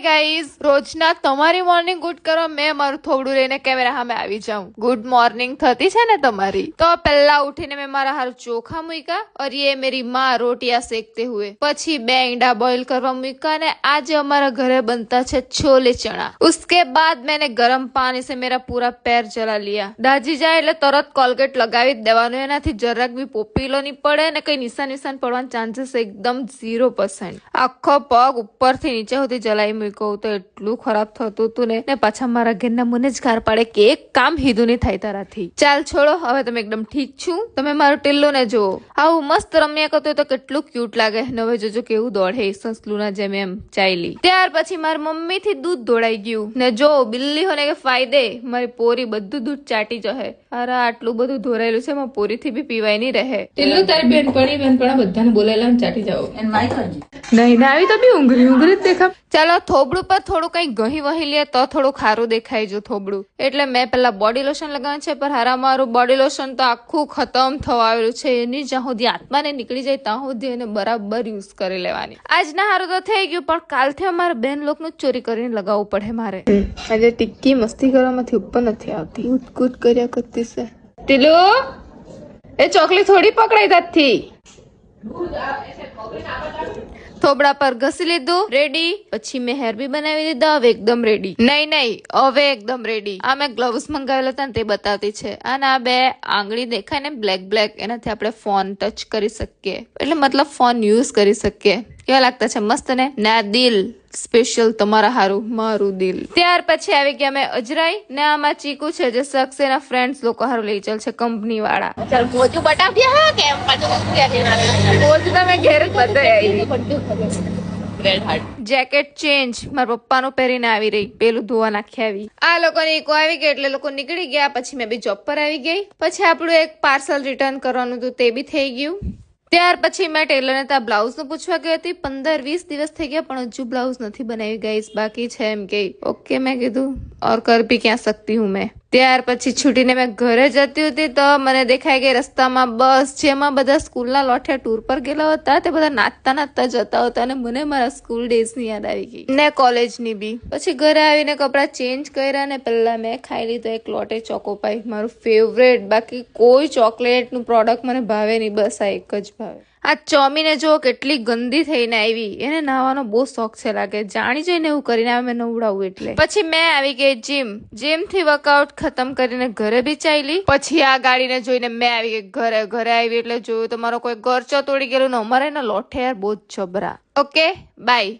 Hi guys, રોજના તમારી morning good કરો મેં મારું થોડું લઈને કેમેરા સામે આવી જાઉં. ગુડ મોર્નિંગ થતી છે ને તમારી? તો પહેલા ઉઠીને મેં મારા હારું ચોખા મૂક્યા और ये मेरी माँ रोटियां सेकते हुए. પછી 2 अंडा बॉईल કરવા મૂક્યા અને આજે અમારા ઘરે બનતા છે छोले चना. उसके बाद मैंने गर्म पानी से मेरा पूरा पैर जला लिया. દાજી જાય એટલે તરત કોલગેટ લગાવી જ દેવાનું, એનાથી જરાક બી પોપીલો નહીં પડે ને કઈ નિશાન પડવાના ચાન્સીસ એકદમ 0%. આખો પગ ઉપરથી નીચે સુધી જલાઈ મૂક્યો તો એટલું ખરાબ થતું હતું ને પાછા મારા ઘરના મને જ ગાર પાડે કે એક કામ હીધું નહીં થાય તારાથી. ચાલ છોડો, હવે તમે એકદમ ઠીક છું. તમે મારું ટિલ્લું ને જુઓ, આવું મસ્ત રમ્યા કરતો તો કેટલું ક્યુટ લાગે. હવે જોજો કેવું દોડે સંસલુના જેમ એમ ચાલી. ત્યાર પછી મારી મમ્મી થી દૂધ દોડાઈ ગયું ને જો બિલ્લી હોને કે ફાયદે મારી પોરી બધું દૂધ ચાટી જશે. અરે આટલું બધું ધોરાયેલું છે મારી પોરી થી બી પીવાય નહીં રહે. ટિલ્લુ તારી બેનપણા બધાને બોલાયેલા ચાટી જાઓ. નહીં ના આવી તો બી ઊંઘરી જ દેખા. ચાલો થોબડું પર થોડું કઈ ગહી વહી લે તો થોડું ખારું દેખાય જો થોબડું. એટલે મેં પેલા બોડી લોશન લગાવ્યું છે, પણ હારા મારું બોડી લોશન તો આખું ખતમ થવા આવેલું છે. એની જ્યાં સુધી આત્માને નીકળી જાય ત્યાં સુધી એને બરાબર યુઝ કરી લેવાની. આજના હારું તો થઈ ગયું, પણ કાલથી અમારે બેન લોકનું ચોરી કરીને લગાવવું પડે મારે. આજે ટિક્કી મસ્તી કરવામાંથી ઉપર નથી આવતી, કૂટ કર્યા કરતી છે. ટીલુ એ ચોકલી થોડી પકડાઈ તાથી. થોબડા પર ઘસી લીધું, રેડી. પછી મેં હેર બી બનાવી દીધા, હવે એકદમ રેડી. નહીં હવે એકદમ રેડી. આ મેં ગ્લવ્સ મંગાવેલા હતા ને તે બતાવતી છે. અને આ 2 આંગળી દેખાય ને બ્લેક, એનાથી આપણે ફોન ટચ કરી શકીએ, એટલે મતલબ ફોન યુઝ કરી શકીએ. કેવા લાગતા છે? મસ્ત ને? ના દિલ સ્પેશિયલ તમારા હારું, મારું દિલ. ત્યાર પછી આવી ગયા મેં અજરાઈ ને આમાં ચીકુ છે જે શખ્સ એના ફ્રેન્ડ્સ લોકો હારું લઈ ચાલ છે, કંપની વાળા. ચાલ મોજું બતાવ દે. હા કેમ મોજ તમે ઘેર જ બતાવી. જેકેટ ચેન્જ મારા પપ્પાનું પહેરીને આવી રહી, પેલું ધોવા નાખી આવી. આ લોકોની ઇકો આવી ગઈ એટલે લોકો નીકળી ગયા. પછી મેં બી જોબ પર આવી ગઈ. પછી આપણું એક પાર્સલ રિટર્ન કરવાનું હતું તે બી થઈ ગયું. ત્યાર પછી મેં ટેલરને ત્યાં બ્લાઉઝ નું પૂછવા ગઈ હતી. 15-20 દિવસ થઈ ગયા પણ હજુ બ્લાઉઝ નથી બનાવી ગાઈસ, બાકી છે એમ કે. ઓકે મેં કીધું ઓર કર ભી ક્યાં સકતી હું મેં. ત્યાર પછી છૂટીને મેં ઘરે જતી હતી તો મને દેખાઈ ગઈ રસ્તામાં બસ, જેમાં બધા સ્કૂલના લોઠે ટૂર પર ગયેલા હતા. તે બધા નાચતા જતા હતા અને મને મારા સ્કૂલ ડેઝ ની યાદ આવી ગઈ ને કોલેજની બી. પછી ઘરે આવીને કપડા ચેન્જ કર્યા ને પહેલા મેં ખાઈ લીધો એક લોટે ચોકોપાઈ, મારું ફેવરેટ. બાકી કોઈ ચોકલેટ નું પ્રોડક્ટ મને ભાવે નહીં, બસ આ એક જ ભાવે. આ ચોમીને જો કેટલી ગંદી થઈને આવી, એને નાવાનો બહુ શોખ છે લાગે. જાણી જોઈને એવું કરીને આવે મેં નવડાવું એટલે. પછી મેં આવી ગઈ જીમ થી વર્કઆઉટ ખતમ કરીને ઘરે બી ચાલી. પછી આ ગાડીને જોઈને મેં આવી ગઈ ઘરે આવી એટલે જોયું તો મારો કોઈ ગરચો તોડી ગયેલું ને અમારે એના લોઠે યાર બહુ જ જબરા. Okay bye.